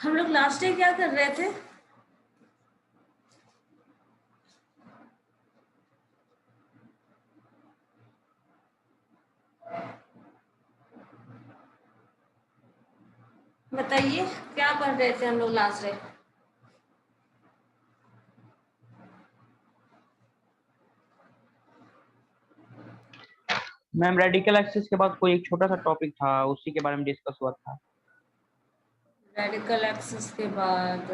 हम लोग last day क्या कर रहे थे? बताइए, क्या पढ़ रहे थे हम लोग last day? Ma'am radical axis के बाद कोई एक छोटा सा टॉपिक था, उसी के बारे में डिस्कस हुआ था। रेडिकल एक्सिस के बाद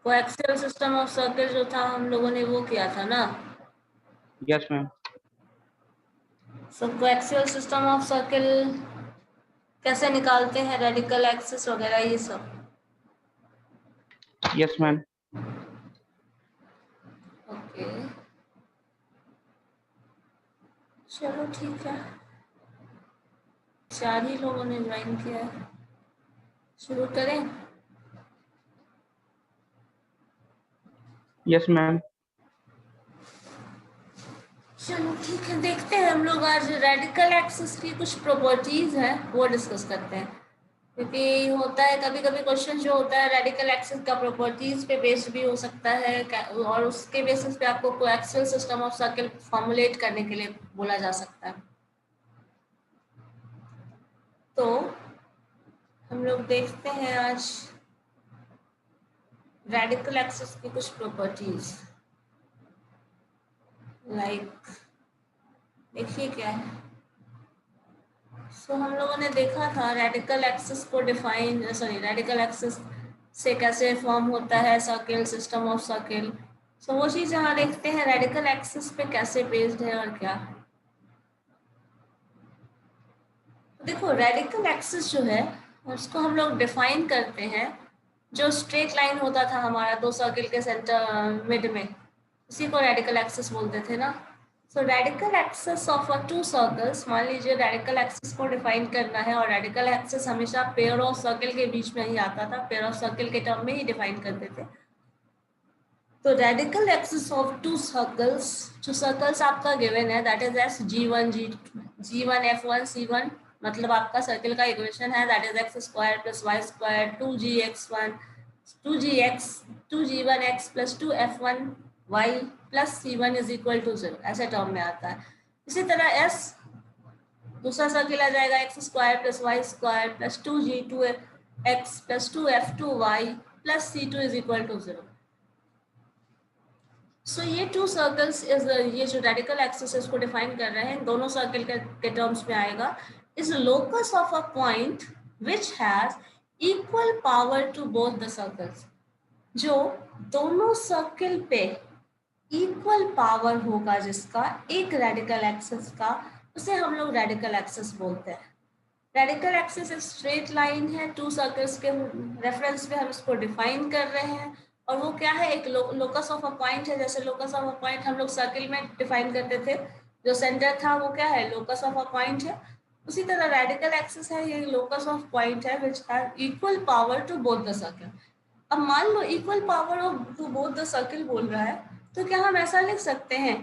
कोएक्सियल सिस्टम ऑफ सर्कल जो था हम लोगों ने वो किया था ना। Yes ma'am. So coaxial system of circle कैसे निकालते हैं, रेडिकल एक्सिस वगैरह ये सब। Yes ma'am. ओके, चलो ठीक है। 4 ही लोगों ने ज्वाइन किया है, शुरू करें? Yes ma'am. चलो ठीक है, देखते हैं हम लोग आज रेडिकल एक्सिस की कुछ प्रॉपर्टीज है वो डिस्कस करते हैं। क्योंकि होता है कभी कभी क्वेश्चन जो होता है रेडिकल एक्सिस का प्रॉपर्टीज पे बेस्ड भी हो सकता है, और उसके बेसिस पे आपको coaxial system of circle formulate करने के लिए बोला जा सकता है। तो हम लोग देखते हैं आज रेडिकल एक्सिस की कुछ प्रॉपर्टीज। लाइक देखिए क्या है। हम लोगों ने देखा था रेडिकल एक्सिस को डिफाइन, सॉरी, रेडिकल एक्सिस से कैसे फॉर्म होता है सर्किल, सिस्टम ऑफ सर्किल। वो चीज यहाँ देखते हैं रेडिकल एक्सिस पे कैसे बेस्ड है और क्या। देखो रेडिकल एक्सिस जो है उसको हम लोग डिफाइन करते हैं, जो स्ट्रेट लाइन होता था हमारा दो सर्किल के सेंटर मिड में, उसी को रेडिकल एक्सिस बोलते थे ना। Radical axis of two circles, मान लीजिए रेडिकल एक्सिस को डिफाइन करना है, और रेडिकल एक्सिस हमेशा पेयर ऑफ सर्किल के बीच में ही आता था, पेयर ऑफ सर्किल के टर्म में ही डिफाइन करते थे। तो radical axis of two circles, जो सर्कल्स आपका गिवन है that is S G1 G1 F1 C1, मतलब आपका सर्किल का इक्वेशन है that is x square plus y square 2gx1 2gx 2g1x plus 2f1y plus c1 is equal to 0, ऐसे term में आता है। इसी तरह s दूसरा सर्किल आ जाएगा x square plus y square plus 2g2x plus 2f2y plus c2 is equal to 0। ये टू सर्कल्स इज, ये जो रेडिकल एक्सिस है इसको डिफाइन कर रहे हैं, दोनों सर्किल के टर्म्स में आएगा। Is locus of a point which has equal power to both the circles, जो दोनों सर्किल पे इक्वल पावर होगा जिसका एक रेडिकल एक्सिस का, उसे हम लोग रेडिकल एक्सिस बोलते हैं। रेडिकल एक्सिस एक स्ट्रेट लाइन है, टू सर्कल्स के रेफरेंस पे हम इसको डिफाइन कर रहे हैं, और वो क्या है, एक लोकस ऑफ अ पॉइंट है। जैसे लोकस ऑफ अ पॉइंट हम लोग सर्किल में डिफाइन करते थे, जो सेंटर था वो क्या है, लोकस ऑफ अ पॉइंट है। उसी तरह रेडिकल एक्सिस है, ये लोकस ऑफ पॉइंट है which have equal power to both the circle. अब मान लो equal power of to both the circle बोल रहा है, तो क्या हम ऐसा लिख सकते हैं,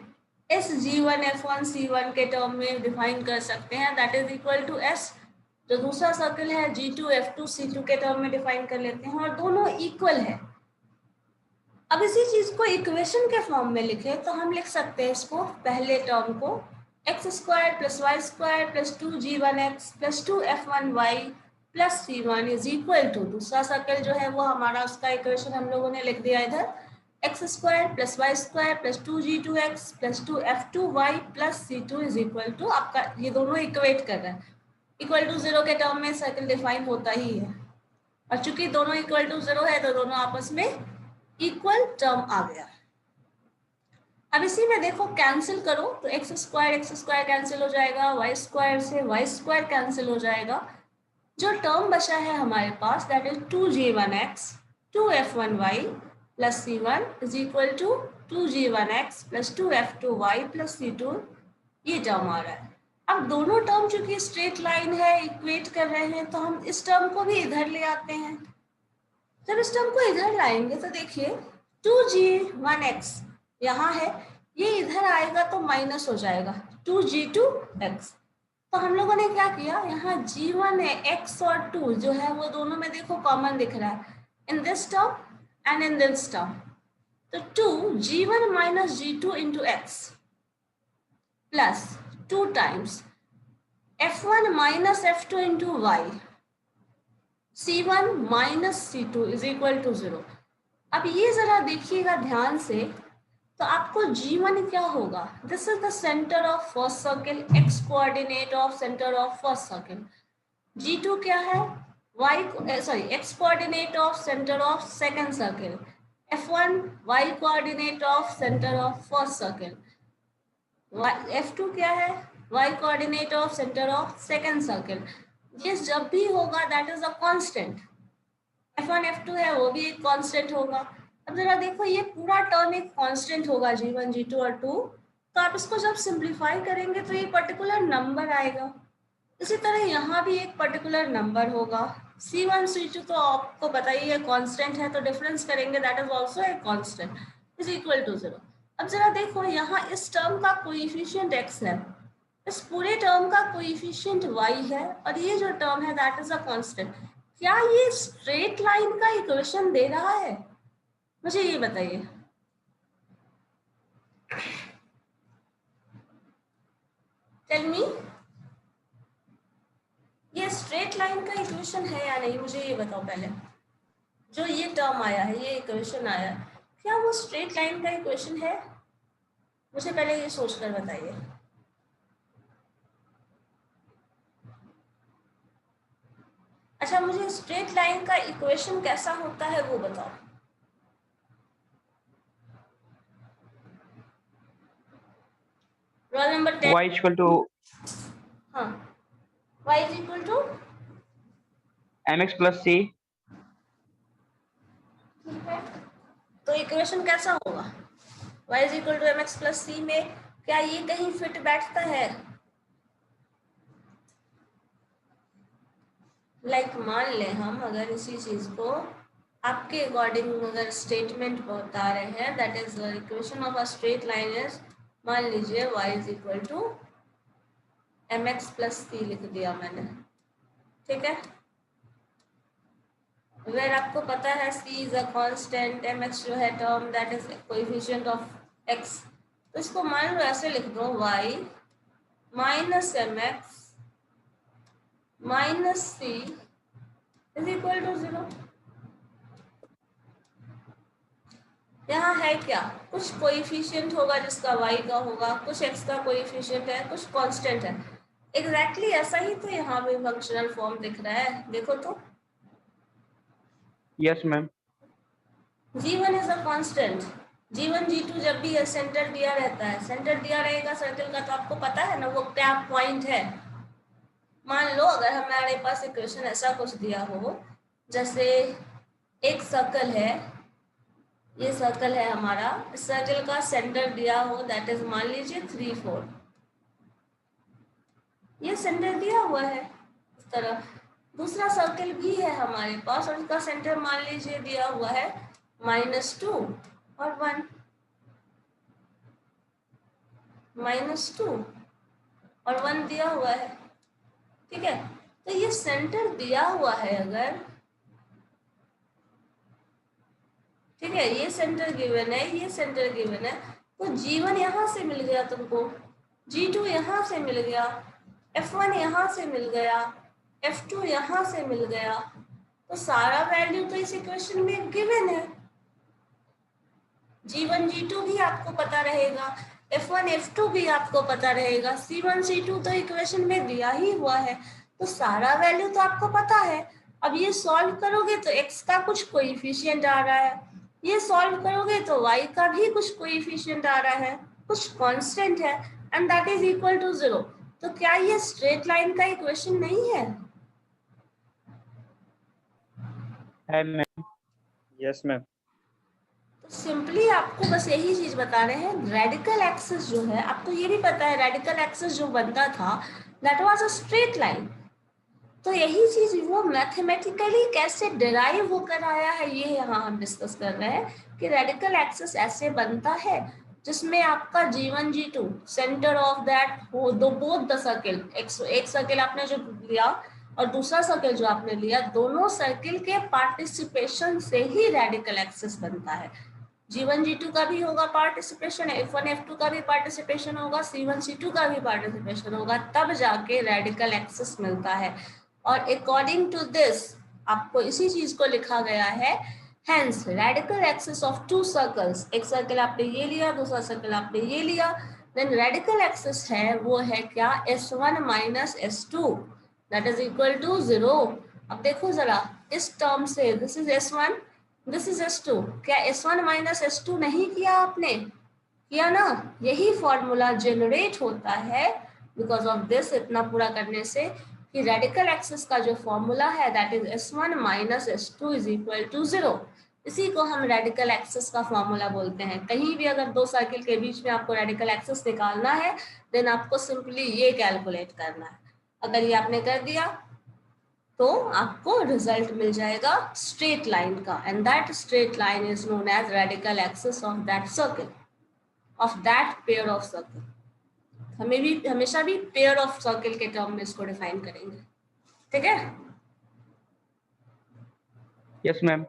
एस G1 F1 C1 के टर्म में डिफाइन कर सकते हैं, that is equal to S जो दूसरा सर्किल है G2 F2 C2 के टर्म में डिफाइन कर लेते हैं, और दोनों इक्वल है। अब इसी चीज को इक्वेशन के फॉर्म में लिखे तो हम लिख सकते हैं इसको, पहले टर्म को x square plus y square plus 2g1x plus 2f1y plus c1 is equal to, दूसरा सर्कल जो है वो हमारा, उसका इक्वेशन हम लोगों ने लिख दिया इधर, x square plus y square plus 2g2x plus 2f2y plus c2 is equal to, आपका ये दोनों इक्वेट कर रहे हैं, इक्वल टू 0 के टर्म में सर्कल डिफाइन होता ही है, और चूंकि दोनों इक्वल टू 0 है तो दोनों आपस में इक्वल टर्म आ गया। अब इसी में देखो कैंसिल करो तो एक्स स्क्वायर कैंसिल हो जाएगा, वाई स्क्वायर से वाई स्क्वायर कैंसिल हो जाएगा, जो टर्म बचा है हमारे पास that is 2g1x 2f1y plus c1 is equal to 2g1x plus 2f2y plus c2, ये टर्म आ रहा है। अब दोनों टर्म चूंकि स्ट्रेट लाइन है, इक्वेट कर रहे हैं, तो हम इस टर्म को भी इधर ले आते हैं। जब इस टर्म को इधर लाएंगे तो देखिए 2g1x यहाँ है, ये इधर आएगा तो माइनस हो जाएगा 2g2x, तो हम लोगों ने क्या किया, यहाँ G1 है, x और 2 जो है वो दोनों में देखो कॉमन दिख रहा है, in this term and in this term. तो 2 G1 minus G2 into x plus 2 times F1 minus F2 into y, C1 minus C2 is equal to 0। अब ये जरा देखिएगा ध्यान से, तो आपको G1 क्या होगा, this is the centre of first circle, x coordinate of centre of first circle. G2 क्या है, x coordinate of centre of second circle, F1 y coordinate of centre of first circle, F2 क्या है, y coordinate of centre of second circle. ये जब भी होगा that is a constant, F1 F2 है वो भी एक कांस्टेंट होगा। अब जरा देखो ये पूरा टर्म एक कांस्टेंट होगा G1 G2 और 2, तो आप इसको जब सिंप्लीफाई करेंगे तो ये पर्टिकुलर नंबर आएगा। इसी तरह यहाँ भी एक पर्टिकुलर नंबर होगा, C1 C2 तो आपको बताइए कांस्टेंट है, तो डिफरेंस करेंगे that is also a constant is equal to 0। अब जरा देखो यहाँ इस टर्म का कोएफिशिएंट x है, इस पूरे टर्म का कोएफिशिएंट y है, और ये जो टर्म है दैट इज अ कांस्टेंट। क्या ये स्ट्रेट लाइन का इक्वेशन दे रहा है, मुझे ये बताइए। टेल मी, ये स्ट्रेट लाइन का इक्वेशन है या नहीं, मुझे ये बताओ पहले। जो ये टर्म आया है, ये इक्वेशन आया, क्या वो स्ट्रेट लाइन का इक्वेशन है, मुझे पहले ये सोचकर बताइए। अच्छा, मुझे स्ट्रेट लाइन का इक्वेशन कैसा होता है वो बताओ। Roll number 10। y equal to हाँ, y is equal to mx plus c। ठीक है, तो इक्वेशन कैसा होगा, y is equal to mx plus c में क्या ये कहीं फिट बैठता है? लाइक मान ले हम अगर इसी चीज को आपके अकॉर्डिंग अगर स्टेटमेंट बता रहे हैं, that is equation of a straight line is, मान लीजिए y is equal to mx plus c लिख दिया मैंने, ठीक है, वेर आपको पता है c is a constant, mx जो है term that is coefficient of x, तो इसको मान लो ऐसे लिख दो y minus mx minus c is equal to 0। यहाँ है क्या, कुछ कोएफिशिएंट होगा जिसका y का होगा, कुछ x का कोएफिशिएंट है, कुछ कांस्टेंट है। एग्जैक्टली ऐसा ही तो यहाँ पे फंक्शनल फॉर्म दिख रहा है, देखो तो। Yes ma'am. G1 is a constant, G1 G2 जब भी सेंटर दिया रहता है, सेंटर दिया रहेगा सर्कल का, तो आपको पता है ना वो क्या पॉइंट है। मान लो अगर हमारे पास इक्वेशन ऐसा कुछ दिया हो, जैसे एक सर्कल है, ये सर्कल है हमारा, इस सर्कल का सेंटर दिया हो दैट इज मान लीजिए 3 4, ये सेंटर दिया हुआ है इस तरह। दूसरा सर्कल भी है हमारे पास और उसका सेंटर मान लीजिए दिया हुआ है -2 और 1, -2 और 1 दिया हुआ है, ठीक है। तो ये सेंटर दिया हुआ है अगर, ठीक है, ये सेंटर गिवन है, ये सेंटर गिवन है, तो G1 यहाँ से मिल गया तुमको, G2 यहाँ से मिल गया, F1 यहाँ से मिल गया, F2 यहाँ से मिल गया, तो सारा वैल्यू तो इस इक्वेशन में गिवन है। G1 G2 भी आपको पता रहेगा, F1 F2 भी आपको पता रहेगा, C1 C2 तो इक्वेशन में दिया ही हुआ है, तो सारा वैल्यू तो आपको पता है। अब ये सॉल्व करोगे तो x का कुछ कोएफिशिएंट आ रहा है, ये सॉल्व करोगे तो y का भी कुछ कोएफिशिएंट आ रहा है, कुछ कांस्टेंट है, and that is equal to 0। तो क्या ये स्ट्रेट लाइन का इक्वेशन नहीं है? मैम। Yes ma'am. तो सिंपली आपको बस यही चीज बता रहे हैं, रेडिकल एक्सिस जो है, आपको ये भी पता है रेडिकल एक्सिस जो बनता था that was a straight line. तो यही चीज वो मैथमेटिकली कैसे डिराइव होकर आया है, ये यहाँ हम डिस्कस कर रहे हैं कि रेडिकल एक्सिस ऐसे बनता है, जिसमें आपका G1 G2 centre of that हो दो बोथ द सर्किल, एक सर्किल आपने जो लिया और दूसरा सर्किल जो आपने लिया, दोनों सर्किल के पार्टिसिपेशन से ही रेडिकल एक्सिस बनता है। G1 G2 का भी होगा पार्टिसिपेशन, F1 F2 का भी पार्टिसिपेशन होगा, C1 C2 का भी पार्टिसिपेशन होगा, तब जाके रेडिकल एक्सिस मिलता है। और अकॉर्डिंग टू दिस आपको इसी चीज को लिखा गया है, hence radical axis of two circles, एक सर्कल आपने ये लिया, दूसरा सर्कल आपने ये लिया, देन रेडिकल एक्सिस है वो है क्या, S1 minus S2 that is equal to 0। अब देखो जरा इस टर्म से, this is S1 this is S2, क्या S1 माइनस S2 नहीं किया आपने, किया ना, यही फॉर्मूला जनरेट होता है बिकॉज ऑफ दिस, इतना पूरा करने से कि रेडिकल एक्सिस का जो फॉर्मूला है that is S1 minus S2 is equal to 0। इसी को हम रेडिकल एक्सिस का फॉर्मूला बोलते हैं। कहीं भी अगर दो सर्किल के बीच में आपको रेडिकल एक्सिस निकालना है देन आपको सिंपली ये कैलकुलेट करना है। अगर ये आपने कर दिया तो आपको रिजल्ट मिल जाएगा स्ट्रेट लाइन का, and that straight line is known as radical axis of that circle, of that pair of circle. हमें भी हमेशा भी पेयर ऑफ सर्किल के टर्म में इसको डिफाइन करेंगे, ठीक है। Yes ma'am.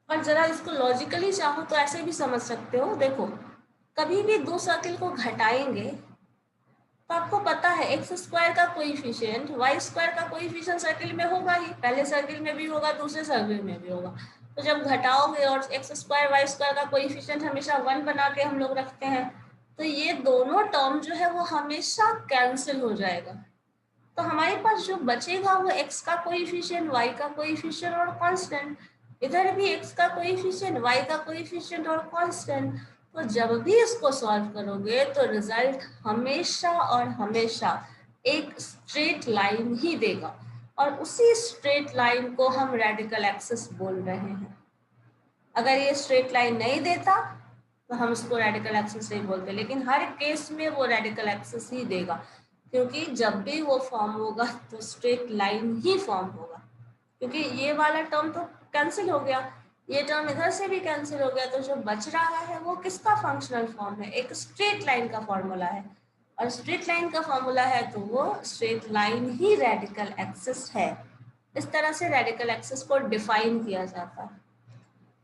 और जरा इसको लॉजिकली चाहो तो ऐसे भी समझ सकते हो, देखो कभी भी दो सर्किल को घटाएंगे तो आपको पता है एक्स स्क्वायर का कोएफिशिएंट वाई स्क्वायर का कोएफिशिएंट सर्किल में होगा ही, पहले सर्किल में भी होगा, दूसरे सर्किल में भी होगा। तो जब घटाओगे और एक्स स्क्वायर वाई स्क्वायर का कोएफिशिएंट हमेशा 1 बना के हम लोग रखते हैं, तो ये दोनों टर्म जो है वो हमेशा कैंसिल हो जाएगा। तो हमारे पास जो बचेगा वो एक्स का कोएफिशिएंट, वाई का कोएफिशिएंट और कांस्टेंट। इधर भी एक्स का कोएफिशिएंट, वाई का कोएफिशिएंट और कांस्टेंट। तो जब भी इसको सॉल्व करोगे तो रिजल्ट हमेशा और हमेशा एक स्ट्रेट लाइन ही देगा, और उसी स्ट्रेट लाइन को हम रेडिकल एक्सिस बोल रहे हैं। अगर ये स्ट्रेट लाइन नहीं देता तो हम इसको रेडिकल एक्सिस नहीं बोलते, लेकिन हर केस में वो रेडिकल एक्सिस ही देगा, क्योंकि जब भी वो फॉर्म होगा तो स्ट्रेट लाइन ही फॉर्म होगा। क्योंकि ये वाला टर्म तो कैंसिल हो गया, ये टर्म इधर से भी कैंसिल हो गया, तो जो बच रहा है वो किसका फंक्शनल फॉर्म है, एक स्ट्रेट लाइन का फॉर्मूला है, और स्ट्रेट लाइन का फॉर्मूला है तो वो स्ट्रेट लाइन ही रेडिकल एक्सिस है। इस तरह से रेडिकल एक्सिस को डिफाइन किया जाता है।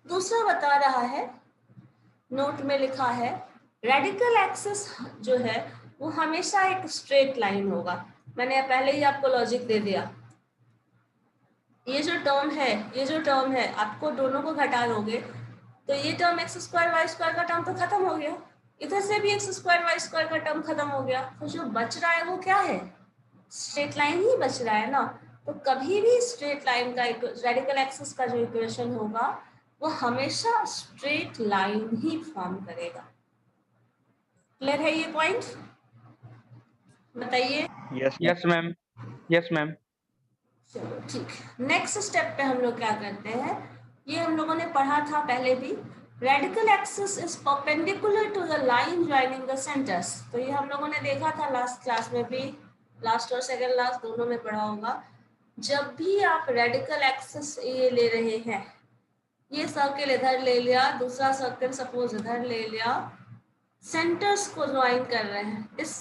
दूसरा बता रहा है, नोट में लिखा है, रेडिकल एक्सिस जो है वो हमेशा एक स्ट्रेट लाइन होगा। मैंने पहले ही आपको लॉजिक दे दिया, ये जो टर्म है आपको दोनों को घटा दोगे तो ये term x square y square का टर्म तो खत्म हो गया, इधर से भी एक्स स्क्वायर वाई स्क्वायर का टर्म खत्म हो गया, तो जो बच रहा है वो क्या है, स्ट्रेट लाइन ही बच रहा है ना। तो कभी भी स्ट्रेट लाइन का रेडिकल एक्सिस का जो इक्वेशन होगा वो हमेशा स्ट्रेट लाइन ही फॉर्म करेगा। क्लियर है ये पॉइंट, बताइए। Yes ma'am. Yes ma'am. चलो ठीक, नेक्स्ट स्टेप पे हम लोग क्या करते हैं, ये हम लोगों ने पढ़ा था पहले भी, radical axis is perpendicular to the line joining the centres. तो ये हम लोगों ने देखा था लास्ट क्लास में भी, लास्ट और सेकेंड लास्ट दोनों में पढ़ा होगा। जब भी आप रेडिकल एक्सिस ये ले रहे हैं, ये सर्किल इधर ले लिया, दूसरा सर्किल सपोज इधर ले लिया, सेंटर्स को ज्वाइन कर रहे हैं, इस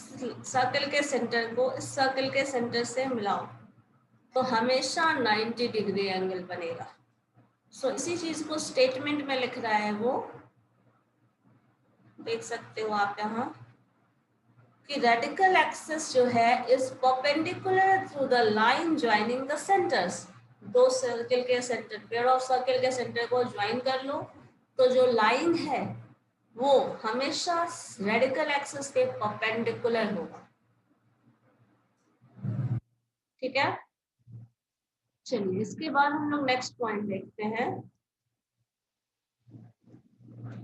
सर्किल के सेंटर को इस सर्किल के सेंटर से मिलाओ तो हमेशा 90 डिग्री एंगल बनेगा। सो इसी चीज को स्टेटमेंट में लिख रहा है वो, देख सकते हो आप यहाँ कि रेडिकल एक्सिस जो है is perpendicular to the line joining the centres. दो सर्किल के सेंटर, पेयर ऑफ सर्किल के सेंटर को ज्वाइन कर लो तो जो लाइन है वो हमेशा रेडिकल एक्सिस के परपेंडिकुलर होगा, ठीक है। चलिए इसके बाद हम लोग नेक्स्ट पॉइंट देखते हैं।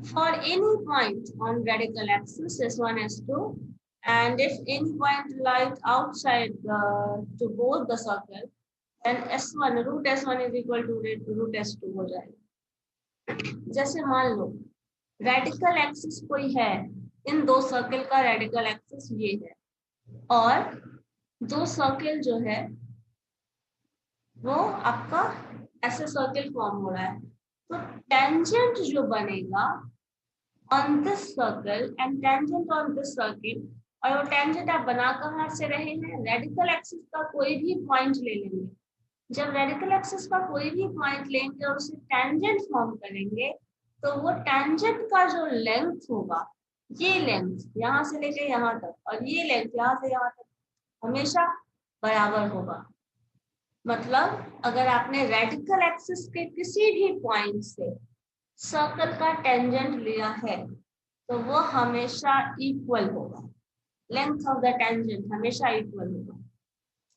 For any point on radical axis S1 S2, and if any point lies outside to both the circle, then S1 root S1 is equal to root S2 हो जाएगा। जैसे मान लो रेडिकल एक्सिस कोई है, इन दो circle का रेडिकल एक्सिस ये है, और दो सर्किल जो है वो आपका ऐसे सर्किल फॉर्म हो रहा है, तो टेंजेंट जो बनेगा on this circle and tangent on this circle, और वो टेंजेंट आप बना कहाँ से रहे हैं, रेडिकल एक्सिस का कोई भी पॉइंट ले लेंगे। जब रेडिकल एक्सिस का कोई भी पॉइंट लेंगे और उसे टेंजेंट फॉर्म करेंगे, तो वो टेंजेंट का जो लेंथ होगा, ये लेंथ यहाँ से लेके यहाँ तक और ये लेंथ यहाँ से यहाँ तक हमेशा बराबर होगा। मतलब अगर आपने रेडिकल एक्सिस के किसी भी पॉइंट से सर्कल का टेंजेंट लिया है तो वो हमेशा इक्वल होगा, लेंथ ऑफ द टेंजेंट हमेशा इक्वल होगा,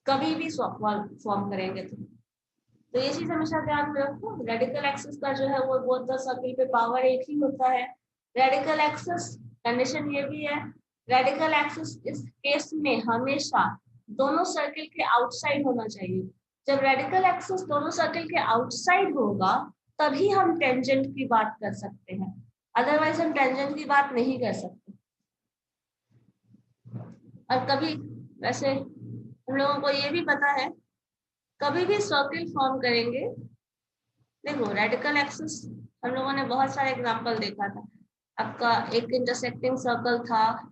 कभी भी फॉर्म करेंगे तो ये चीज हमेशा ध्यान में रखो। रेडिकल एक्सिस का जो है वो बोथ द सर्किल पे पावर एक ही होता है। रेडिकल एक्सिस कंडीशन ये भी है, रेडिकल एक्सिस इस केस में हमेशा दोनों सर्किल के आउटसाइड होना चाहिए। जब रेडिकल एक्सिस दोनों सर्किल के आउटसाइड होगा तभी हम टेंजेंट की बात कर सकते हैं, अदरवाइज हम टेंजेंट की बात नहीं कर सकते। और कभी वैसे हम लोगों को ये भी पता है, कभी भी सर्किल फॉर्म करेंगे, देखो रेडिकल एक्सिस हम लोगों ने बहुत सारे एग्जांपल देखा था। आपका एक इंटरसेक्टिंग सर्कल था,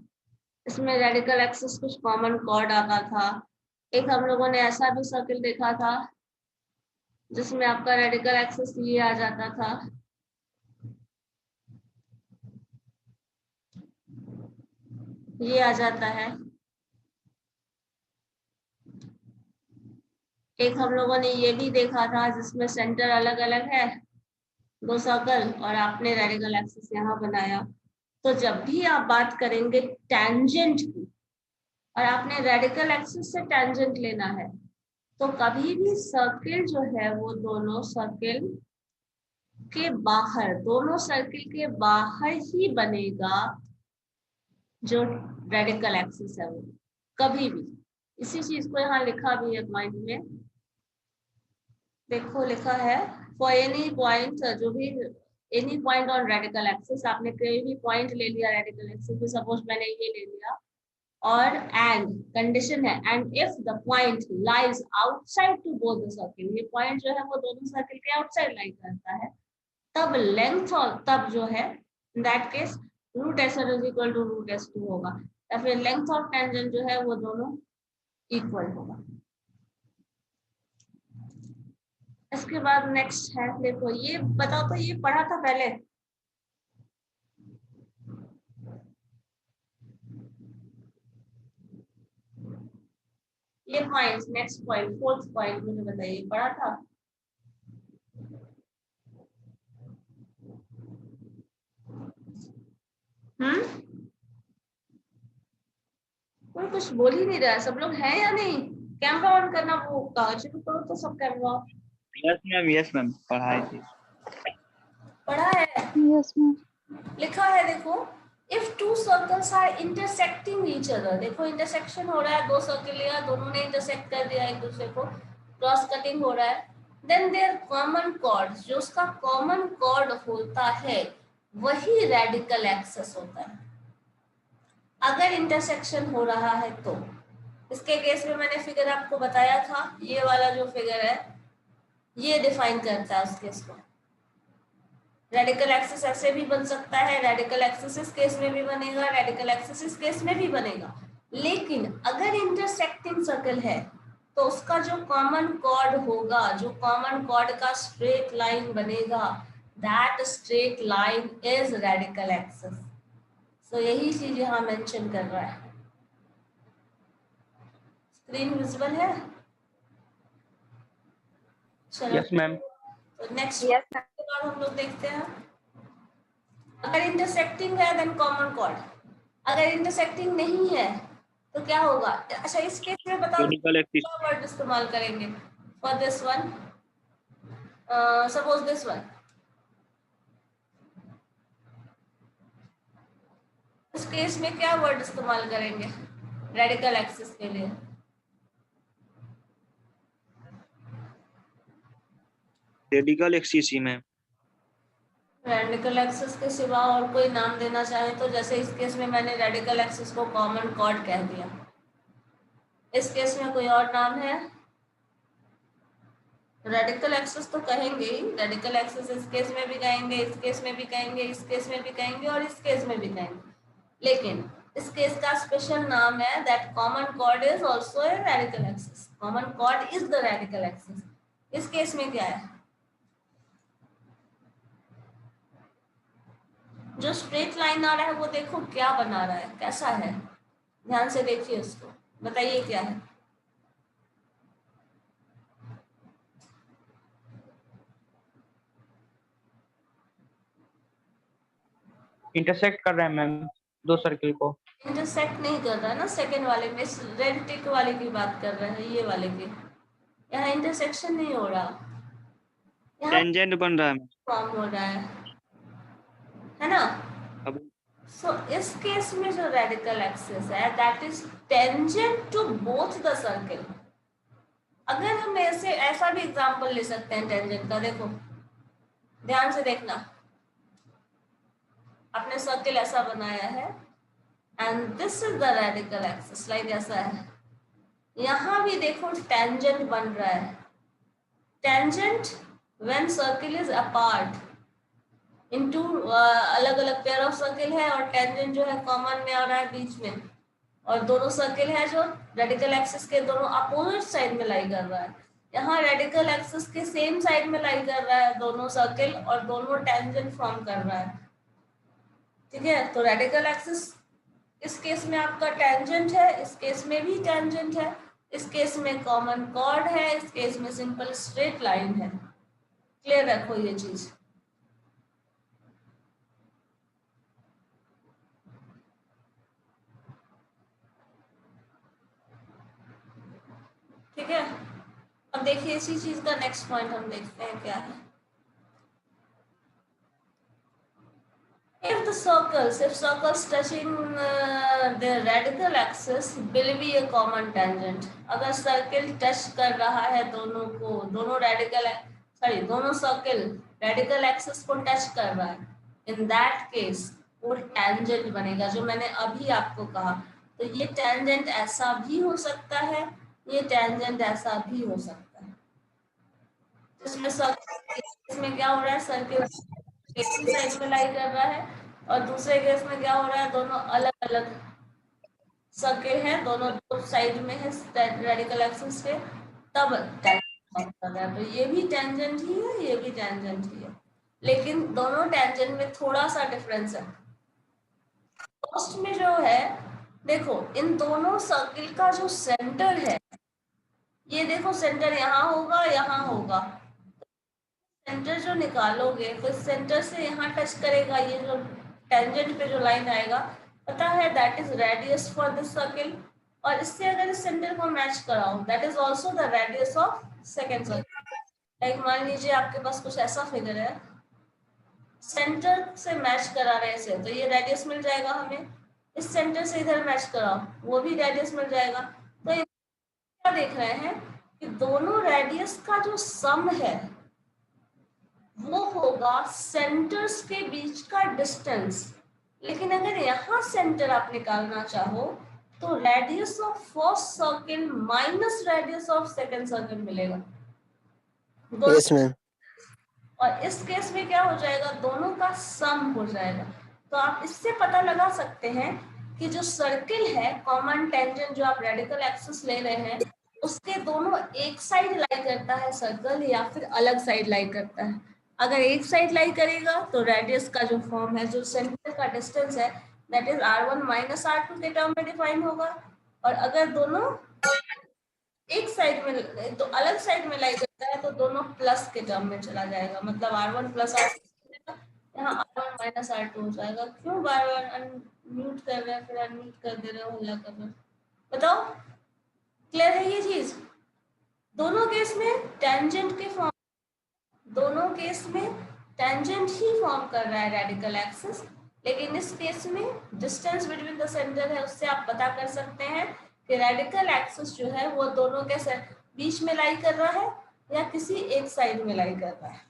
इसमें रेडिकल एक्सिस कुछ कॉमन कॉर्ड आता था। एक हम लोगों ने ऐसा भी सर्किल देखा था जिसमें आपका रेडिकल एक्सिस ये आ जाता था, ये आ जाता है। एक हम लोगों ने ये भी देखा था जिसमें सेंटर अलग अलग है, दो सर्कल, और आपने रेडिकल एक्सिस यहाँ बनाया। तो जब भी आप बात करेंगे टेंजेंट की और आपने रेडिकल एक्सिस से टेंजेंट लेना है, तो कभी भी सर्किल जो है वो दोनों सर्किल के बाहर ही बनेगा, जो रेडिकल एक्सिस है वो कभी भी। इसी चीज को यहाँ लिखा भी है पॉइंट में, देखो लिखा है फॉर एनी पॉइंट, जो भी any point on radical axis, आपने कोई भी पॉइंट ले लिया रेडिकल एक्सिस में, सपोज मैंने ये ले लिया, और एंड कंडीशन है and if the point lies outside to both the circle, ये पॉइंट जो है वो दोनों सर्किल के आउटसाइड लाई करता है, तब लेंथ और तब जो है in that case root S is equal to root S two होगा, या फिर लेंथ ऑफ टेंजेंट जो है वो दोनों इक्वल होगा। इसके बाद नेक्स्ट है, देखो ये बताओ तो ये पढ़ा था पहले, ये point next point fourth point मुझे बताइए, पढ़ा था? कोई कुछ बोल ही नहीं रहा है, सब लोग हैं या नहीं? कैमरा ऑन करना वो कहा शुरू करो तो सब कैमरा। यस मैम पढ़ाई थी। पढ़ा है? Yes ma'am. लिखा है देखो, if two circles are intersecting each other, देखो इंटरसेक्शन हो रहा है, दो सर्कल लिया, दोनों ने इंटरसेक्ट कर दिया एक दूसरे को, क्रॉस कटिंग हो रहा है, देन देयर कॉमन कॉर्ड, जो उसका कॉमन कॉर्ड होता है वही रेडिकल एक्सिस होता है। अगर इंटरसेक्शन हो रहा है तो इसके केस में मैंने फिगर आपको बताया था, ये वाला जो फिगर है ये डिफाइन करता है उस केस को। रेडिकल एक्सिस ऐसे भी बन सकता है, रेडिकल एक्सिस इस केस में भी बनेगा, रेडिकल एक्सिस इस केस में भी बनेगा, लेकिन अगर इंटरसेक्टिंग सर्कल है तो उसका जो कॉमन कॉर्ड होगा, जो कॉमन कॉर्ड का स्ट्रेट लाइन बनेगा, that straight line is radical axis. तो यही चीज यहाँ मेंशन कर रहा है। स्क्रीन विजिबल है? Yes ma'am. तो नेक्स्ट के बाद हम लोग देखते हैं, अगर इंटरसेक्टिंग है देन कॉमन कॉर्ड, अगर इंटरसेक्टिंग नहीं है तो क्या होगा? अच्छा इस केस में बताओ क्या वर्ड इस्तेमाल करेंगे for this one, suppose this one, इस केस में क्या वर्ड इस्तेमाल करेंगे रेडिकल एक्सिस के लिए? रेडिकल एक्सिस ही में। रेडिकल एक्सिस के सिवा और कोई नाम देना चाहे तो, जैसे इस केस में मैंने रेडिकल एक्सिस को कॉमन कॉर्ड कह दिया, इस केस में कोई और नाम है? रेडिकल एक्सिस तो कहेंगे ही, रेडिकल एक्सिस इस केस में भी कहेंगे, इस केस में भी कहेंगे, इस केस में भी कहेंगे और इस केस में भी कहेंगे, लेकिन इस केस का स्पेशल नाम है that common chord is also a radical axis, common chord is the radical axis. इस केस में क्या है, जो स्ट्रेट लाइन आ रहा है वो देखो क्या बना रहा है, कैसा है, ध्यान से देखिए उसको, बताइए क्या है। इंटरसेक्ट कर रहे हैं मैम दो सर्किल को। इंटरसेक्ट नहीं कर रहा है ना, सेकंड वाले में रेड टिक वाले की बात कर रहे हैं, ये वाले की, यहाँ इंटरसेक्शन नहीं हो रहा, यहाँ टेंजेंट बन रहा है। फॉर्म हो रहा है ना। अब सो इस केस में जो रेडिकल एक्सिस है that is tangent to both the circle. अगर हम ऐसे ऐसा भी एग्जांपल ले सकते हैं टेंजेंट का, देखो ध्यान से देखना, आपने सर्किल ऐसा बनाया है and this is the radical axis, like ऐसा है, यहाँ भी देखो टेंजेंट बन रहा है, tangent when circle is apart into अलग अलग पेयर ऑफ सर्किल है और टेंजेंट जो है कॉमन में आ रहा है बीच में, और दोनों सर्किल है जो रेडिकल एक्सिस के दोनों अपोजिट साइड में लाई कर रहा है, यहाँ रेडिकल एक्सिस के सेम साइड में लाई कर रहा है दोनों सर्किल और दोनों टेंजेंट फॉर्म कर रहा है, ठीक है। तो रेडिकल एक्सिस इस केस में आपका टेंजेंट है, इस केस में भी टेंजेंट है, इस केस में कॉमन कॉर्ड है, इस केस में सिंपल स्ट्रेट लाइन है। क्लियर रखो ये चीज, ठीक है। अब देखिए इसी चीज का नेक्स्ट पॉइंट हम देखते हैं क्या है। If circles touching their radical axis will be a common tangent, अगर सर्किल टच कर रहा है दोनों को, दोनों सर्किल रेडिकल एक्सिस को टच कर रहा है, इन दैट केस वो टेंजेंट बनेगा, जो मैंने अभी आपको कहा। तो ये टेंजेंट ऐसा भी हो सकता है, ये टेंजेंट ऐसा भी हो सकता है। इसमें सर्किल में क्या हो रहा है, सर्किल एक ही साइड में लाई कर रहा है और दूसरे केस में क्या हो रहा है, दोनों अलग अलग सर्किल है, दोनों दो साइड में है रेडिकल एक्सिस के, तब टेंजेंट कर रहा है। तो ये भी टेंजेंट ही है, ये भी टेंजेंट ही है, लेकिन दोनों टेंजेंट में थोड़ा सा डिफरेंस है। फर्स्ट में जो है, देखो इन दोनों सर्किल का जो सेंटर है, ये देखो सेंटर यहाँ होगा, यहाँ होगा, सेंटर जो निकालोगे तो सेंटर से यहाँ टच करेगा, ये जो टेंजेंट पे जो लाइन आएगा पता है that is radius for this circle, और इससे अगर इस सेंटर को मैच कराओ that is also the radius of second circle. Like मान लीजिए आपके पास कुछ ऐसा फिगर है, सेंटर से मैच करा रहे इसे, तो ये रेडियस मिल जाएगा हमें, इस सेंटर से इधर मैच कराओ वो भी रेडियस मिल जाएगा। तो क्या देख रहे हैं कि दोनों रेडियस का जो सम है वो होगा सेंटर्स के बीच का डिस्टेंस, लेकिन अगर यहाँ सेंटर आप निकालना चाहो तो radius of first circle minus radius of second circle मिलेगा। Yes ma'am. और इस केस में क्या हो जाएगा, दोनों का सम हो जाएगा। तो आप इससे पता लगा सकते हैं कि जो सर्किल है कॉमन टेंजेंट जो आप रेडिकल एक्सिस ले रहे हैं उसके दोनों एक साइड लाई करता है सर्कल या फिर अलग साइड लाई करता है। अगर एक साइड लाई करेगा तो रेडियस का जो फॉर्म है, जो सेंटर का डिस्टेंस है that is r1 minus r2 के टर्म में डिफाइन होगा, और अगर दोनों एक साइड में तो अलग साइड में लाई करता है तो दोनों प्लस के टर्म में चला जाएगा, मतलब r1 प्लस r2, यहाँ r1 माइनस r2 हो जाएगा। क्यों बार बार अनम्यूट कर रहे हैं, फिर अनम्यूट कर दे रहे हो, हल्ला कर रहे हो, बताओ क्लियर है ये चीज। दोनों केस में टेंजेंट के फॉर्म, दोनों केस में टेंजेंट ही फॉर्म कर रहा है रेडिकल एक्सिस, लेकिन इस केस में डिस्टेंस बिटवीन द सेंटर है, उससे आप पता कर सकते हैं कि रेडिकल एक्सिस जो है वो दोनों के बीच में लाई कर रहा है या किसी एक साइड में लाई कर रहा है,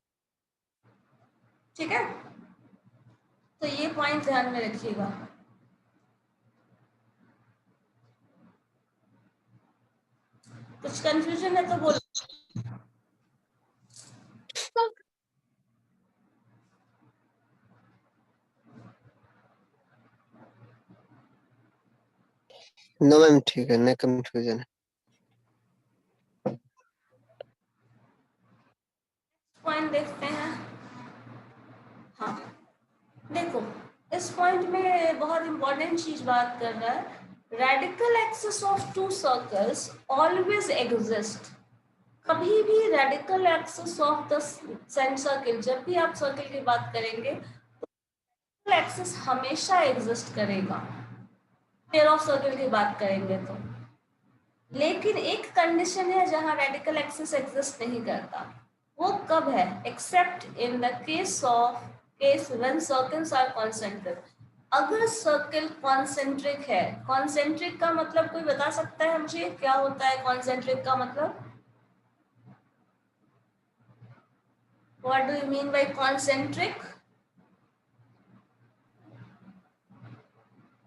ठीक है। तो ये पॉइंट ध्यान में रखिएगा। कुछ कंफ्यूजन है तो बोलो। नो मैम, ठीक है, न कंफ्यूजन है। पॉइंट देखते हैं। हाँ, देखो इस पॉइंट में बहुत इंपॉर्टेंट चीज बात कर रहा है। Radical axis of two circles always exist. कभी भी radical axis of the cent circle, जब भी आप सर्किल की बात करेंगे तो एक्सिस हमेशा एग्जिस्ट करेगा, पेयर ऑफ सर्किल की बात करेंगे तो। लेकिन एक कंडीशन है जहां रेडिकल एक्सिस एग्जिस्ट नहीं करता। वो कब है? Except in the case when circles are concentric. अगर सर्किल कॉन्सेंट्रिक है, कॉन्सेंट्रिक का मतलब कोई बता सकता है मुझे क्या होता है कॉन्सेंट्रिक का मतलब? What do you mean by concentric?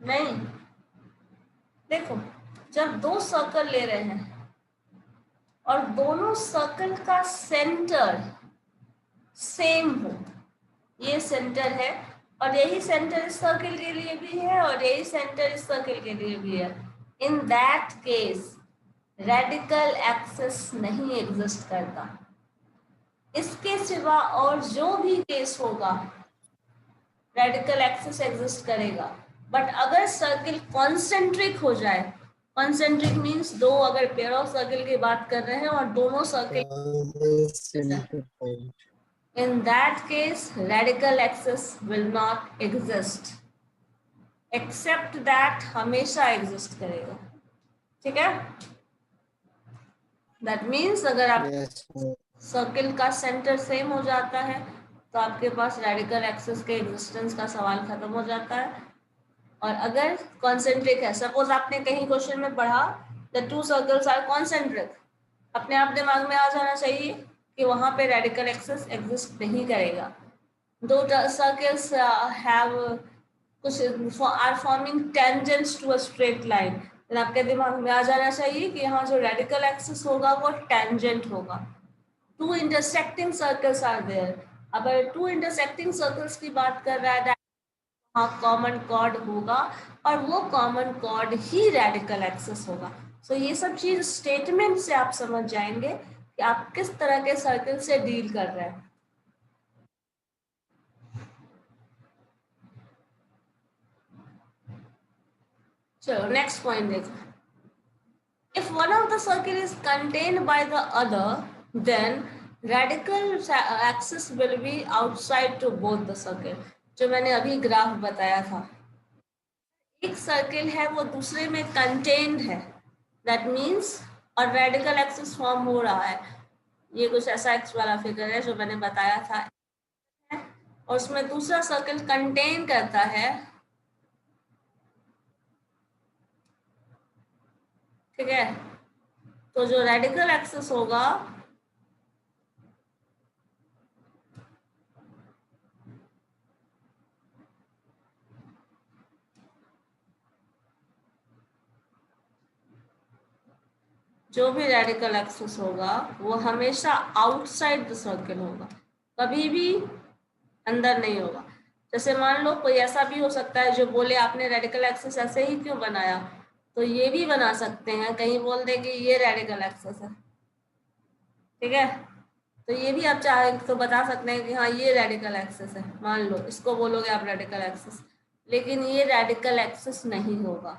नहीं, देखो जब दो सर्कल ले रहे हैं और दोनों सर्कल का सेंटर सेम हो, ये सेंटर है और यही सेंटर इस सर्किल के लिए भी है और यही सेंटर इस सर्किल के लिए भी है, in that case radical axis नहीं एग्जिस्ट करता। इसके सिवा और जो भी केस होगा रेडिकल एक्सिस एग्जिस्ट करेगा। बट अगर सर्किल कॉन्सेंट्रिक हो जाए, कॉन्सेंट्रिक मीन्स दो अगर पेयर ऑफ सर्किल की बात कर रहे हैं और दोनों circle, in that case radical axis will not exist, except that हमेशा exist करेगा। ठीक है? that means अगर आप यस मैम। सर्किल का सेंटर सेम हो जाता है तो आपके पास रेडिकल एक्सिस के एग्जिस्टेंस का सवाल खत्म हो जाता है। और अगर कॉन्सेंट्रिक है, सपोज आपने कहीं क्वेश्चन में पढ़ा the two circles are concentric, अपने आप दिमाग में आ जाना चाहिए कि वहां पे रेडिकल एक्सिस एग्जिस्ट नहीं करेगा। दो सर्कल्स हैव कुछ are forming tangents to a straight line, तो आपके दिमाग में आ जाना चाहिए कि यहाँ जो रेडिकल एक्सिस होगा वो टेंजेंट होगा। Two intersecting circles are there, अगर टू इंटरसेक्टिंग सर्कल्स की बात कर रहा है हाँ कॉमन कॉर्ड होगा और वो कॉमन कॉर्ड ही रेडिकल एक्सिस होगा। सो ये सब चीज स्टेटमेंट से आप समझ जाएंगे कि आप किस तरह के सर्कल से डील कर रहे हैं। चलो नेक्स्ट पॉइंट देखो। If one of the circle is contained by the other, then radical axis will be outside to both the circle। जो मैंने अभी ग्राफ बताया था, एक सर्किल है वो दूसरे में कंटेन्ड है, दैट मीन्स और रेडिकल एक्सिस फॉर्म हो रहा है। ये कुछ ऐसा एक्स वाला फिगर है जो मैंने बताया था, और उसमें दूसरा सर्किल कंटेन करता है, ठीक है? तो जो रेडिकल एक्सिस होगा जो भी रेडिकल एक्सिस होगा वो हमेशा आउटसाइड द सर्किल होगा, कभी भी अंदर नहीं होगा। जैसे मान लो कोई ऐसा भी हो सकता है जो बोले आपने रेडिकल एक्सिस ऐसे ही क्यों बनाया, तो ये भी बना सकते हैं, कहीं बोल दे कि ये रेडिकल एक्सिस है, ठीक है? तो ये भी आप चाहे तो बता सकते हैं कि हाँ ये रेडिकल एक्सिस है, मान लो इसको बोलोगे आप रेडिकल एक्सिस, लेकिन ये रेडिकल एक्सिस नहीं होगा।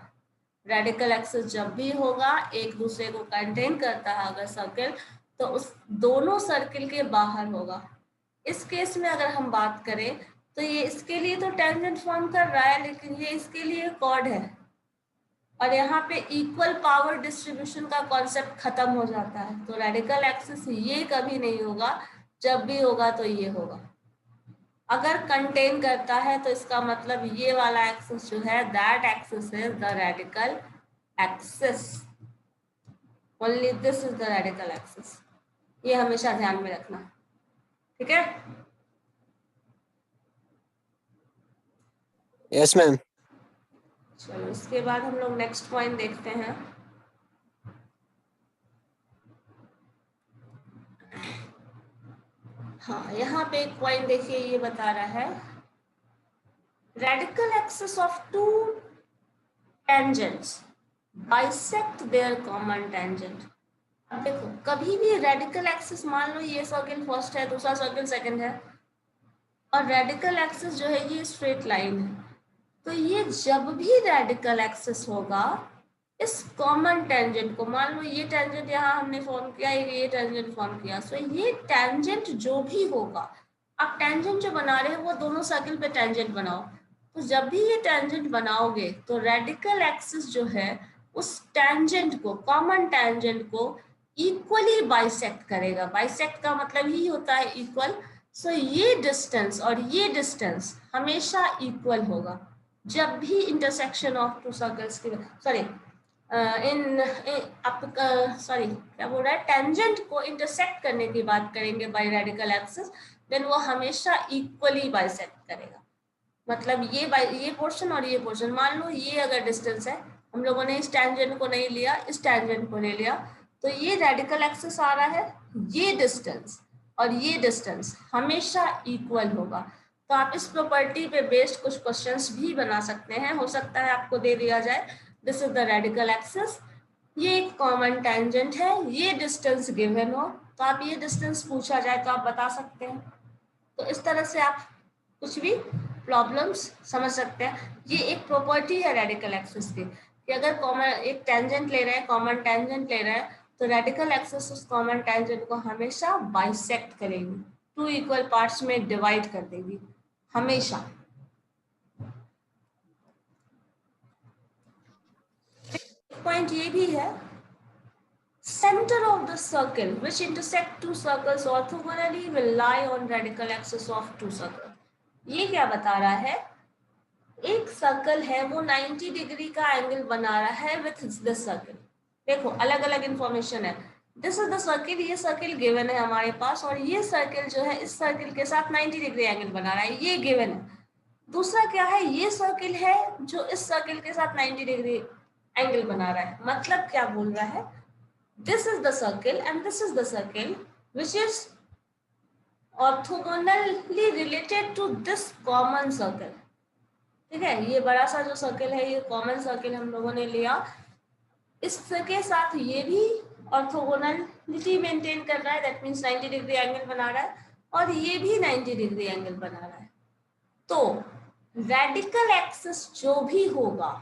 रेडिकल एक्सिस जब भी होगा एक दूसरे को कंटेन करता है अगर सर्किल, तो उस दोनों सर्किल के बाहर होगा। इस केस में अगर हम बात करें तो ये इसके लिए तो टेंजेंट फॉर्म कर रहा है, लेकिन ये इसके लिए कॉर्ड है, और यहाँ पे इक्वल पावर डिस्ट्रीब्यूशन का कॉन्सेप्ट खत्म हो जाता है। तो रेडिकल एक्सिस ये कभी नहीं होगा, जब भी होगा तो ये होगा। अगर कंटेन करता है तो इसका मतलब ये वाला एक्सिस जो है that axis is the radical axis, only this is the radical axis. ये हमेशा ध्यान में रखना, ठीक है? Yes ma'am. चलो इसके बाद हम लोग नेक्स्ट पॉइंट देखते हैं। हाँ, यहाँ पे एक पॉइंट देखिए, ये बता रहा है radical axis of to tangents bisect their common tangent. अब देखो कभी भी रेडिकल एक्सिस, मान लो ये सर्किल फर्स्ट है, दूसरा सर्किल सेकंड है, और रेडिकल एक्सिस जो है ये स्ट्रेट लाइन है, तो ये जब भी रेडिकल एक्सिस होगा इस कॉमन टेंजेंट को, मान लो ये टेंजेंट यहाँ हमने फॉर्म किया, ये टेंजेंट फॉर्म किया, सो ये टेंजेंट जो भी होगा, आप टेंजेंट जो बना रहे हैं वो दोनों सर्किल पे टेंजेंट बनाओ, तो जब भी ये टेंजेंट बनाओगे तो रेडिकल एक्सिस जो है उस टेंजेंट को, कॉमन टेंजेंट को इक्वली बाइसेक्ट करेगा। बाइसेक्ट का मतलब ही होता है इक्वल। सो ये डिस्टेंस और ये डिस्टेंस हमेशा इक्वल होगा जब भी इंटरसेक्शन ऑफ टू सर्कल्स की, सॉरी सॉरी क्या बोल रहा है, टेंजेंट को इंटरसेक्ट करने की बात करेंगे बाय रेडिकल एक्सिस, देन वो हमेशा इक्वली बाइसेक्ट करेगा। मतलब ये पोर्शन और ये पोर्शन, मान लो ये अगर डिस्टेंस है, हम लोगों ने इस टेंजेंट को नहीं लिया, इस टेंजेंट को ले लिया, तो ये रेडिकल एक्सिस आ रहा है, ये डिस्टेंस और ये डिस्टेंस हमेशा इक्वल होगा। तो आप इस प्रॉपर्टी पे बेस्ड कुछ क्वेश्चंस भी बना सकते हैं, हो सकता है आपको दे दिया जाए this is the radical axis, ये एक कॉमन टेंजेंट है, ये डिस्टेंस गिवन हो, तो आप ये डिस्टेंस पूछा जाए तो आप बता सकते हैं। तो इस तरह से आप कुछ भी प्रॉब्लम्स समझ सकते हैं। ये एक प्रॉपर्टी है रेडिकल एक्सिस की कि अगर कॉमन एक टेंजेंट ले रहे हैं, कॉमन टेंजेंट ले रहे हैं, तो रेडिकल एक्सिस उस कॉमन टेंजेंट को हमेशा बाइसेक्ट करेगी, टू इक्वल पार्ट्स में डिवाइड कर देगी हमेशा। पॉइंट ये भी है, center of the circle which intersect two circles orthogonally will lie on radical axis of two circles। ये क्या बता रहा है, एक सर्कल है वो 90 डिग्री का एंगल बना रहा है विथ दिस सर्कल। देखो अलग अलग इंफॉर्मेशन है, दिस इज द सर्किल, ये सर्किल गिवन है हमारे पास, और ये सर्किल जो है इस सर्किल के साथ 90 डिग्री एंगल बना रहा है, ये गिवन है। दूसरा क्या है, ये सर्किल है जो इस सर्किल के साथ 90 डिग्री एंगल बना रहा है। मतलब क्या बोल रहा है, this is the circle and this is the circle which is orthogonally related to this common circle। ठीक है, ये बड़ा सा जो सर्कल है, ये कॉमन सर्कल हम लोगों ने लिया, इसके साथ ये भी ऑर्थोगोनलिटी मेंटेन कर रहा है, दैट मींस 90 डिग्री एंगल बना रहा है, और ये भी 90 डिग्री एंगल बना रहा है। तो रेडिकल एक्सिस जो भी होगा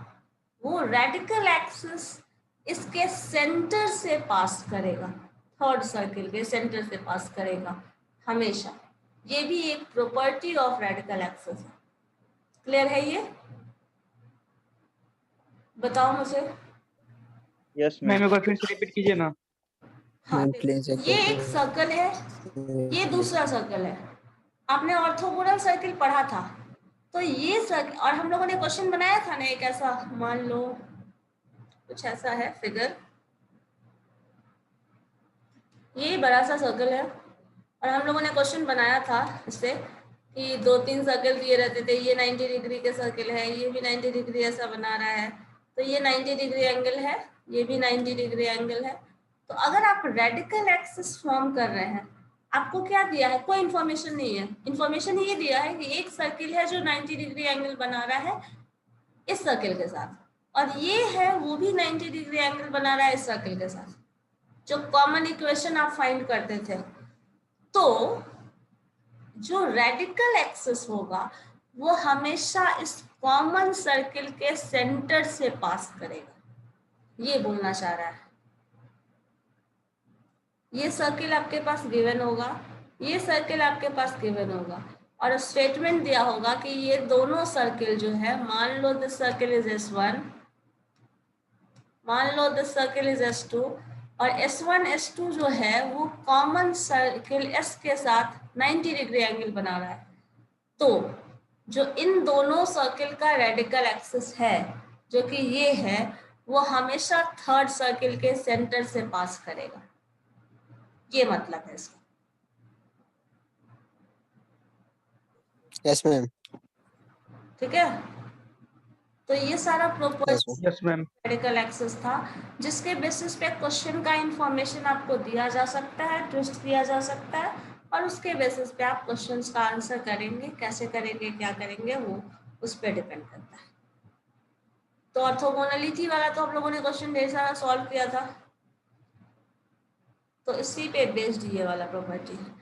वो रेडिकल एक्सिस इसके सेंटर से पास करेगा, थर्ड सर्किल के सेंटर से पास करेगा हमेशा। ये भी एक प्रॉपर्टी ऑफ रेडिकल एक्सिस है। क्लियर है ये? बताओ मुझे। Yes ma'am ma'am. एक बार फिर से रिपीट कीजिए ना। हाँ, मैम प्लीज ये एक सर्कल है, ये दूसरा सर्कल है। आपने ऑर्थोगोनल सर्किल पढ़ा था, तो ये सर्कल, और हम लोगों ने क्वेश्चन बनाया था ना एक ऐसा, मान लो कुछ ऐसा है फिगर, ये बड़ा सा सर्कल है, और हम लोगों ने क्वेश्चन बनाया था इससे कि 2-3 सर्कल दिए रहते थे, ये 90 डिग्री के सर्कल है, ये भी 90 डिग्री ऐसा बना रहा है, तो ये 90 डिग्री एंगल है, ये भी 90 डिग्री एंगल है। तो अगर आप रेडिकल एक्सिस फॉर्म कर रहे हैं, आपको क्या दिया है, कोई इंफॉर्मेशन नहीं है, इंफॉर्मेशन ये दिया है कि एक सर्किल है जो 90 डिग्री एंगल बना रहा है इस सर्किल के साथ, और ये है वो भी 90 डिग्री एंगल बना रहा है इस सर्किल के साथ, जो कॉमन इक्वेशन आप फाइंड करते थे। तो जो रेडिकल एक्सिस होगा वो हमेशा इस कॉमन सर्किल के सेंटर से पास करेगा, ये बोलना चाह रहा है। ये सर्किल आपके पास गिवन होगा, ये सर्किल आपके पास गिवन होगा, और स्टेटमेंट दिया होगा कि ये दोनों सर्किल जो है, मान लो दिस सर्किल इज S1, मान लो दिस सर्किल इज S2, और S1 S2 जो है वो कॉमन सर्किल S के साथ 90 डिग्री एंगल बना रहा है। तो जो इन दोनों सर्किल का रेडिकल एक्सिस है, जो कि ये है, वो हमेशा थर्ड सर्किल के सेंटर से पास करेगा, ये मतलब है इसका। Yes ma'am. ठीक है, तो ये सारा property yes ma'am. Radical axis था, जिसके बेसिस पे क्वेश्चन का इंफॉर्मेशन आपको दिया जा सकता है, ट्विस्ट किया जा सकता है, और उसके बेसिस पे आप क्वेश्चंस का आंसर करेंगे। कैसे करेंगे, क्या करेंगे, वो उस पर डिपेंड करता है। तो ऑर्थोगोनलिटी वाला तो हम लोगों ने क्वेश्चन ढेर सारा सॉल्व किया था, तो इसी पे बेस्ड ये वाला प्रॉपर्टी है।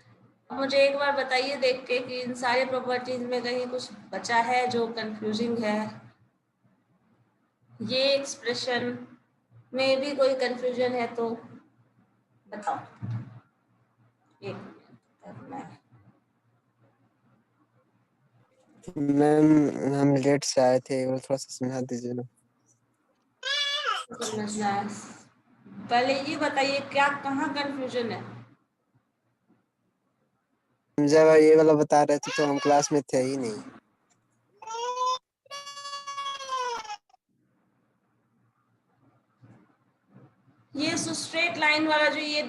अब मुझे एक बार बताइए देख के कि इन सारे प्रॉपर्टीज में कहीं कुछ बचा है जो कंफ्यूजिंग है, ये एक्सप्रेशन में भी कोई कंफ्यूजन है तो बताओ। एक मिनट करना है। मैम हम लेट से आए थे, वो थोड़ा सा समझा दीजिए ना। समझना है, पहले ये बताइए क्या कहाँ कंफ्यूजन है। जब ये वाला बता रहे थे तो हम क्लास में थे ही नहीं। ये स्ट्रेट लाइन वाला जो ये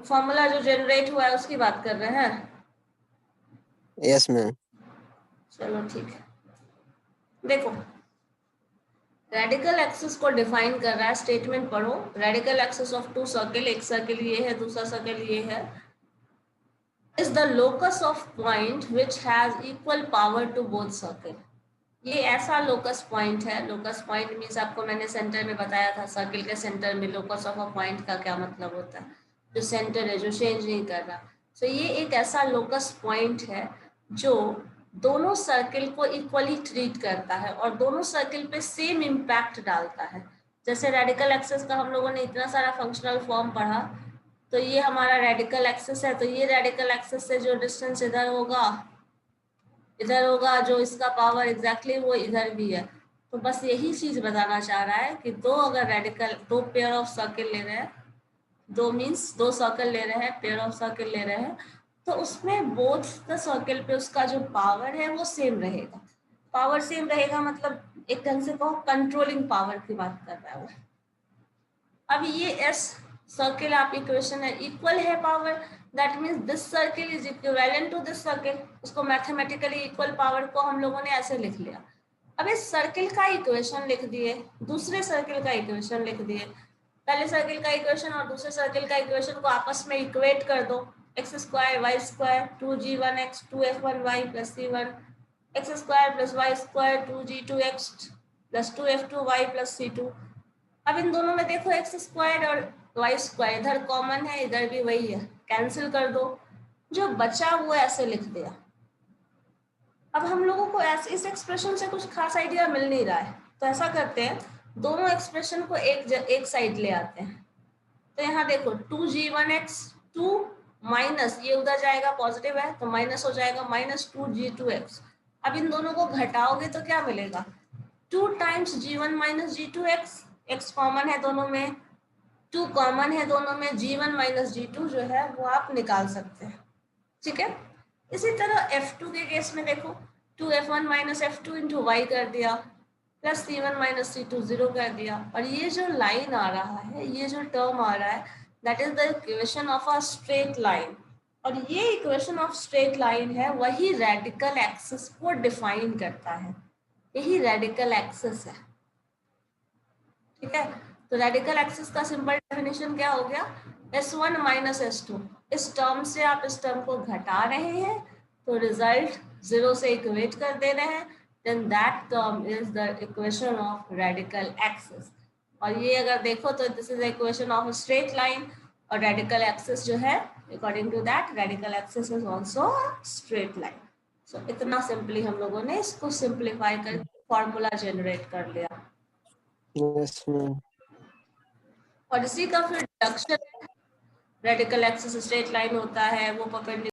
फॉर्मूला जो जनरेट हुआ है उसकी बात कर रहे हैं। Yes ma'am. चलो ठीक है, देखो रेडिकल एक्सिस को डिफाइन कर रहा है, स्टेटमेंट पढ़ो। Radical axis of two circle, एक सर्किल ये है दूसरा सर्किल ये है, is the locus of point which has equal power to both circle. ये ऐसा लोकस पॉइंट है, लोकस पॉइंट मीन्स आपको मैंने सेंटर में बताया था, सर्किल के सेंटर में लोकस ऑफ अ पॉइंट का क्या मतलब होता है, जो सेंटर है जो चेंज नहीं कर रहा। सो ये एक ऐसा लोकस पॉइंट है जो दोनों सर्किल को इक्वली ट्रीट करता है और दोनों सर्किल पे सेम इम्पैक्ट डालता है। जैसे रेडिकल एक्सिस का हम लोगों ने इतना सारा फंक्शनल फॉर्म पढ़ा, तो ये हमारा रेडिकल एक्सिस है, तो ये रेडिकल एक्सिस से जो डिस्टेंस इधर होगा जो इसका पावर एग्जैक्टली वो इधर भी है। तो बस यही चीज बताना चाह रहा है कि दो पेयर ऑफ सर्किल ले रहे हैं, दो मीन्स दो सर्कल ले रहे हैं, पेयर ऑफ सर्किल ले रहे हैं, तो उसमें बोथ द सर्किल पे उसका जो पावर है वो सेम रहेगा। पावर सेम रहेगा मतलब एक ढंग से कहो कंट्रोलिंग पावर की बात कर रहा है वो। अब ये एस सर्किल आप इक्वेशन है, इक्वल है power, that means this circle is equivalent to this circle. उसको मैथमेटिकली इक्वल पावर को हम लोगों ने ऐसे लिख लिया। अब इस सर्किल का इक्वेशन लिख दिए, दूसरे सर्किल का इक्वेशन लिख दिए। पहले सर्किल का इक्वेशन और दूसरे सर्किल का इक्वेशन को आपस में इक्वेट कर दो, x square y square 2g1x 2f1y plus c1 x square plus y square 2g2x plus 2f2y plus c2। अब इन दोनों में देखो एक्स स्क्वायर और वाई स्क्वायर इधर कॉमन है, इधर भी वही है, कैंसिल कर दो, जो बचा वो ऐसे लिख दिया। अब हम लोगों को इस एक्सप्रेशन से कुछ खास आइडिया मिल नहीं रहा है, तो ऐसा करते हैं दोनों एक्सप्रेशन को एक साइड ले आते हैं। तो यहाँ देखो 2g1x 2 माइनस ये उधर जाएगा, पॉजिटिव है तो माइनस हो जाएगा, माइनस 2g2x। अब इन दोनों को घटाओगे तो क्या मिलेगा, 2 times g1 minus g2x, x common है दोनों में, 2 कॉमन है दोनों में, g1 माइनस g2 जो है वो आप निकाल सकते हैं। ठीक है, इसी तरह f2 के केस में देखो 2f1 minus f2 into Y कर दिया, प्लस c1 माइनस c2 0 कर दिया, और ये जो लाइन आ रहा है, ये जो टर्म आ रहा है, that is the equation of a straight line. और ये इक्वेशन ऑफ स्ट्रेट लाइन है, वही रेडिकल एक्सिस को डिफाइन करता है, यही रेडिकल एक्सिस है। ठीक है, तो रेडिकल एक्सिस का सिंपल डेफिनेशन क्या हो गया, s1 माइनस s2। इस टर्म से आप इस टर्म को घटा रहे हैं तो रिजल्ट 0 से इक्वेट कर दे रहे हैं, then that term is the equation of radical axis। और ये अगर देखो तो this is equation of straight line, और रेडिकल एक्सिस जो है according to that radical axis is also straight line. So इतना सिंपली हम लोगों ने इसको सिंप्लीफाई करके फॉर्मूला जनरेट कर लिया, यस मैम। और इसी का फिर डिडक्शन है। रेडिकल एक्सिस स्ट्रेट लाइन होता है, वो परपेंडिकुलर